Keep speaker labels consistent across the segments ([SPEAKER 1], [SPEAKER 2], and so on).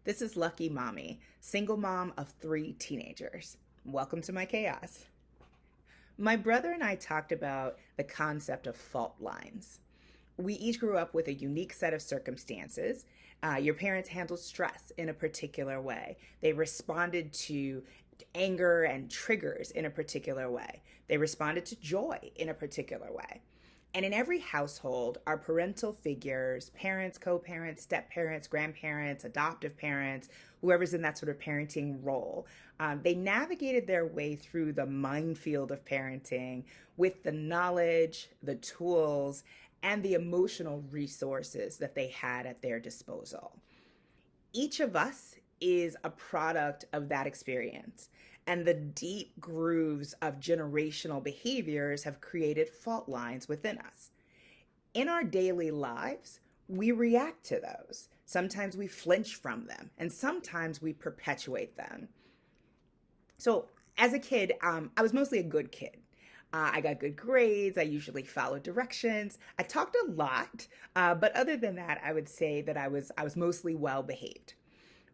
[SPEAKER 1] This is Lucky Mommy, single mom of 3 teenagers. Welcome to my chaos. My brother and I talked about the concept of fault lines. We each grew up with a unique set of circumstances. Your parents handled stress in a particular way. They responded to anger and triggers in a particular way. They responded to joy in a particular way. And in every household, our parental figures, parents, co parents, step parents, grandparents, adoptive parents, whoever's in that sort of parenting role, they navigated their way through the minefield of parenting with the knowledge, the tools, and the emotional resources that they had at their disposal. Each of us is a product of that experience. And the deep grooves of generational behaviors have created fault lines within us. In our daily lives, we react to those. Sometimes we flinch from them, and sometimes we perpetuate them. So, as a kid, I was mostly a good kid. I got good grades. I usually followed directions. I talked a lot, but other than that, I would say that I was mostly well behaved.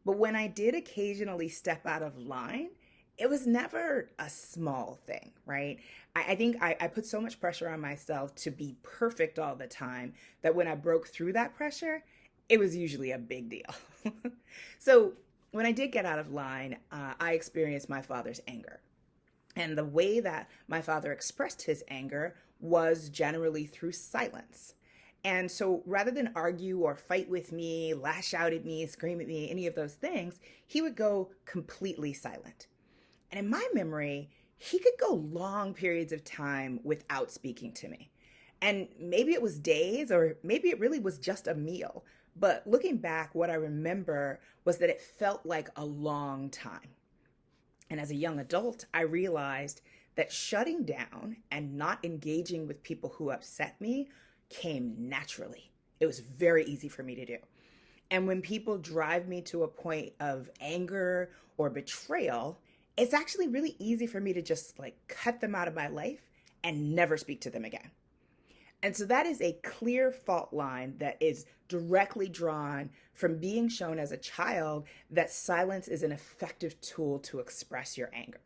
[SPEAKER 1] But when I did occasionally step out of line, it was never a small thing, right? I think I put so much pressure on myself to be perfect all the time that when I broke through that pressure, it was usually a big deal. So when I did get out of line, I experienced my father's anger. And the way that my father expressed his anger was generally through silence. And so rather than argue or fight with me, lash out at me, scream at me, any of those things, he would go completely silent. And in my memory, he could go long periods of time without speaking to me. And maybe it was days, or maybe it really was just a meal. But looking back, what I remember was that it felt like a long time. And as a young adult, I realized that shutting down and not engaging with people who upset me came naturally. It was very easy for me to do. And when people drive me to a point of anger or betrayal, it's actually really easy for me to just like cut them out of my life and never speak to them again. And so that is a clear fault line that is directly drawn from being shown as a child that silence is an effective tool to express your anger.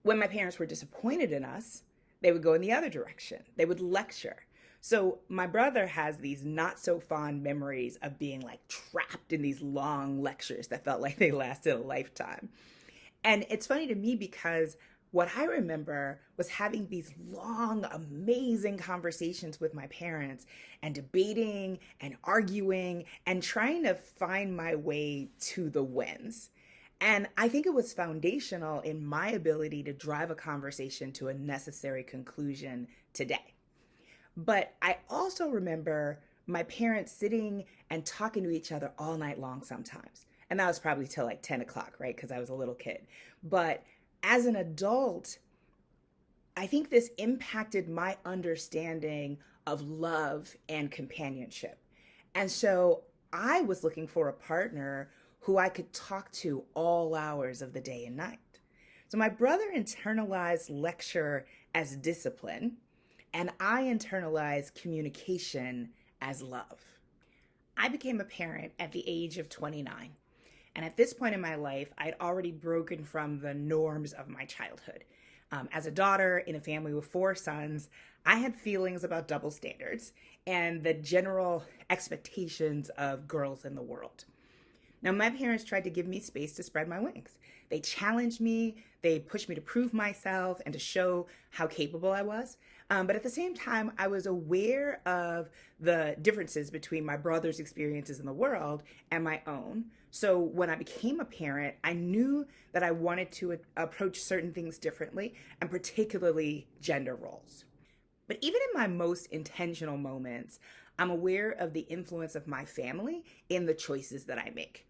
[SPEAKER 1] When my parents were disappointed in us, they would go in the other direction. They would lecture. So my brother has these not so fond memories of being like trapped in these long lectures that felt like they lasted a lifetime. And it's funny to me because what I remember was having these long, amazing conversations with my parents and debating and arguing and trying to find my way to the wins. And I think it was foundational in my ability to drive a conversation to a necessary conclusion today. But I also remember my parents sitting and talking to each other all night long sometimes. And that was probably till like 10 o'clock, right? Because I was a little kid. But as an adult, I think this impacted my understanding of love and companionship. And so I was looking for a partner who I could talk to all hours of the day and night. So my brother internalized lecture as discipline, and I internalized communication as love. I became a parent at the age of 29. And at this point in my life, I'd already broken from the norms of my childhood. As a daughter in a family with 4 sons, I had feelings about double standards and the general expectations of girls in the world. Now, my parents tried to give me space to spread my wings. They challenged me, they pushed me to prove myself and to show how capable I was. But at the same time, I was aware of the differences between my brother's experiences in the world and my own. So when I became a parent, I knew that I wanted to approach certain things differently, and particularly gender roles. But even in my most intentional moments, I'm aware of the influence of my family in the choices that I make.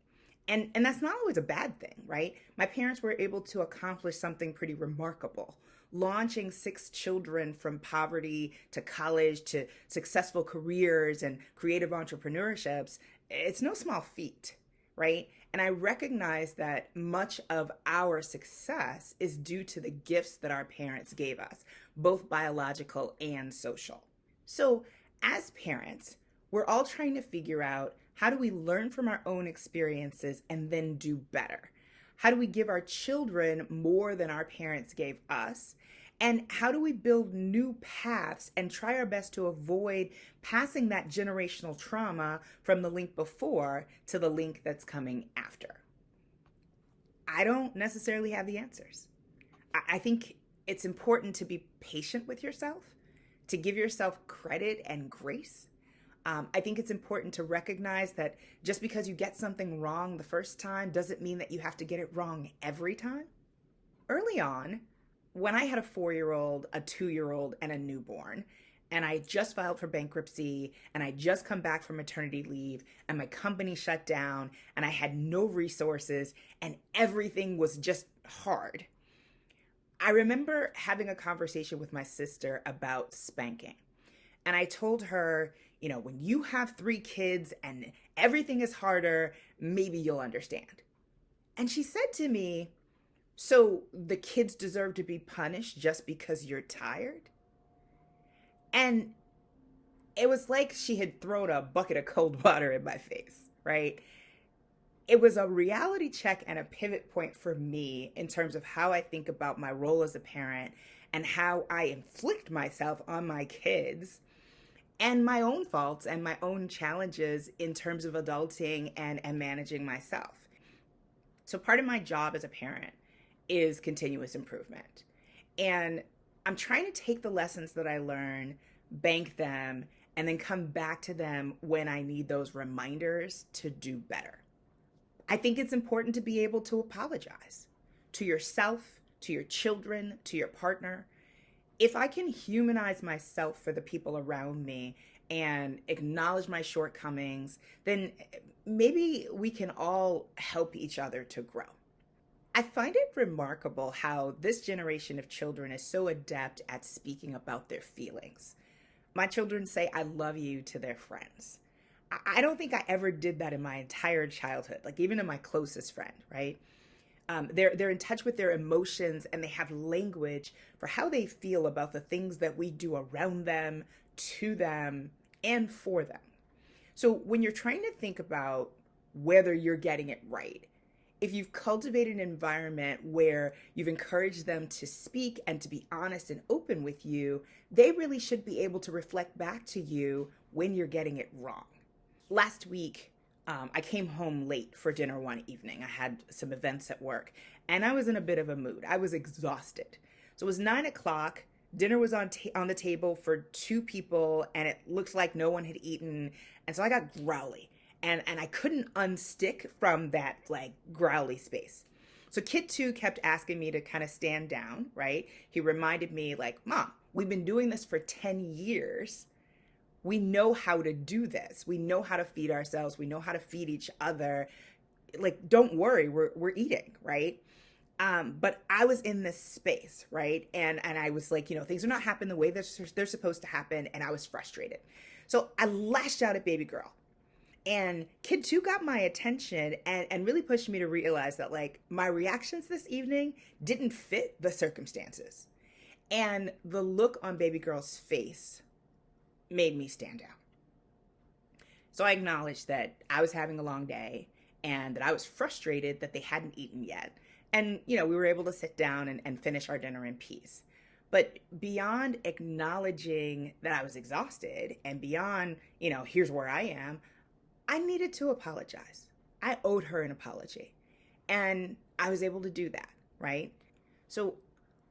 [SPEAKER 1] And that's not always a bad thing, right? My parents were able to accomplish something pretty remarkable. Launching 6 children from poverty to college to successful careers and creative entrepreneurships, it's no small feat, right? And I recognize that much of our success is due to the gifts that our parents gave us, both biological and social. So, as parents, we're all trying to figure out How do we learn from our own experiences and then do better? How do we give our children more than our parents gave us? And how do we build new paths and try our best to avoid passing that generational trauma from the link before to the link that's coming after? I don't necessarily have the answers. I think it's important to be patient with yourself, to give yourself credit and grace. I think it's important to recognize that just because you get something wrong the first time doesn't mean that you have to get it wrong every time. Early on, when I had a 4-year-old, a 2-year-old, and a newborn, and I just filed for bankruptcy, and I just come back from maternity leave, and my company shut down, and I had no resources, and everything was just hard. I remember having a conversation with my sister about spanking. And I told her, when you have 3 kids and everything is harder, maybe you'll understand. And she said to me, so the kids deserve to be punished just because you're tired? And it was like she had thrown a bucket of cold water in my face, right? It was a reality check and a pivot point for me in terms of how I think about my role as a parent and how I inflict myself on my kids and my own faults and my own challenges in terms of adulting and managing myself. So part of my job as a parent is continuous improvement. And I'm trying to take the lessons that I learn, bank them, and then come back to them when I need those reminders to do better. I think it's important to be able to apologize to yourself, to your children, to your partner. If I can humanize myself for the people around me and acknowledge my shortcomings, then maybe we can all help each other to grow. I find it remarkable how this generation of children is so adept at speaking about their feelings. My children say, I love you to their friends. I don't think I ever did that in my entire childhood, like even in my closest friend, right? They're in touch with their emotions and they have language for how they feel about the things that we do around them, to them, and for them. So when you're trying to think about whether you're getting it right, if you've cultivated an environment where you've encouraged them to speak and to be honest and open with you, they really should be able to reflect back to you when you're getting it wrong. Last week, I came home late for dinner one evening. I had some events at work and I was in a bit of a mood. I was exhausted. So it was 9 o'clock. Dinner was on the table for 2 people and it looked like no one had eaten. And so I got growly and I couldn't unstick from that like growly space. So kid 2 kept asking me to kind of stand down, right? He reminded me like, Mom, we've been doing this for 10 years. We know how to do this. We know how to feed ourselves. We know how to feed each other. Like, don't worry, we're eating, right? But I was in this space, right? And I was like, things are not happening the way they're supposed to happen. And I was frustrated. So I lashed out at baby girl. And kid 2 got my attention and really pushed me to realize that like my reactions this evening didn't fit the circumstances. And the look on baby girl's face made me stand down. So I acknowledged that I was having a long day and that I was frustrated that they hadn't eaten yet. And, we were able to sit down and finish our dinner in peace. But beyond acknowledging that I was exhausted and beyond, here's where I am, I needed to apologize. I owed her an apology. And I was able to do that, right? So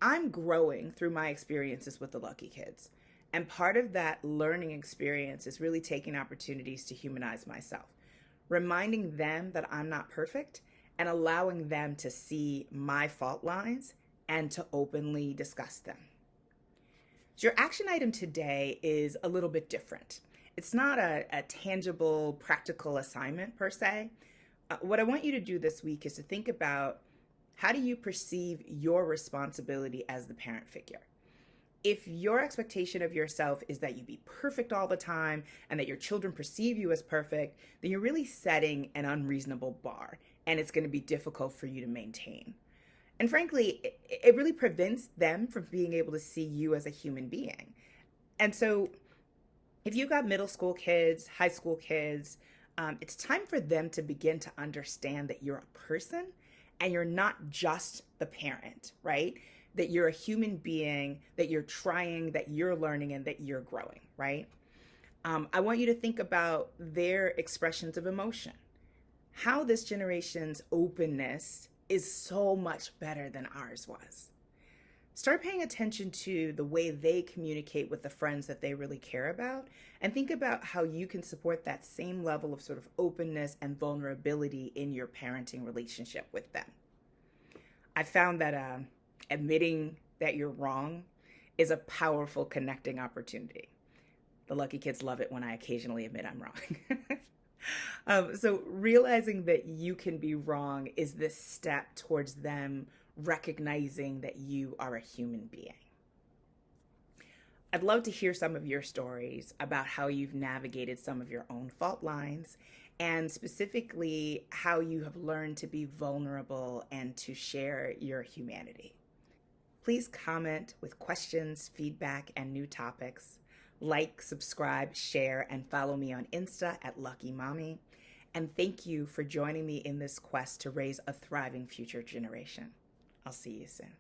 [SPEAKER 1] I'm growing through my experiences with the Luckey kids. And part of that learning experience is really taking opportunities to humanize myself, reminding them that I'm not perfect and allowing them to see my fault lines and to openly discuss them. So your action item today is a little bit different. It's not a tangible, practical assignment per se. What I want you to do this week is to think about how do you perceive your responsibility as the parent figure? If your expectation of yourself is that you be perfect all the time and that your children perceive you as perfect, then you're really setting an unreasonable bar and it's going to be difficult for you to maintain. And frankly, it really prevents them from being able to see you as a human being. And so if you've got middle school kids, high school kids, It's time for them to begin to understand that you're a person and you're not just the parent, right? That you're a human being, that you're trying, that you're learning, and that you're growing, right? I want you to think about their expressions of emotion. How this generation's openness is so much better than ours was. Start paying attention to the way they communicate with the friends that they really care about, and think about how you can support that same level of sort of openness and vulnerability in your parenting relationship with them. I found that admitting that you're wrong is a powerful connecting opportunity. The Lucky kids love it when I occasionally admit I'm wrong. So realizing that you can be wrong is this step towards them recognizing that you are a human being. I'd love to hear some of your stories about how you've navigated some of your own fault lines, and specifically how you have learned to be vulnerable and to share your humanity. Please comment with questions, feedback, and new topics. Like, subscribe, share, and follow me on Insta at Lucky Mommy. And thank you for joining me in this quest to raise a thriving future generation. I'll see you soon.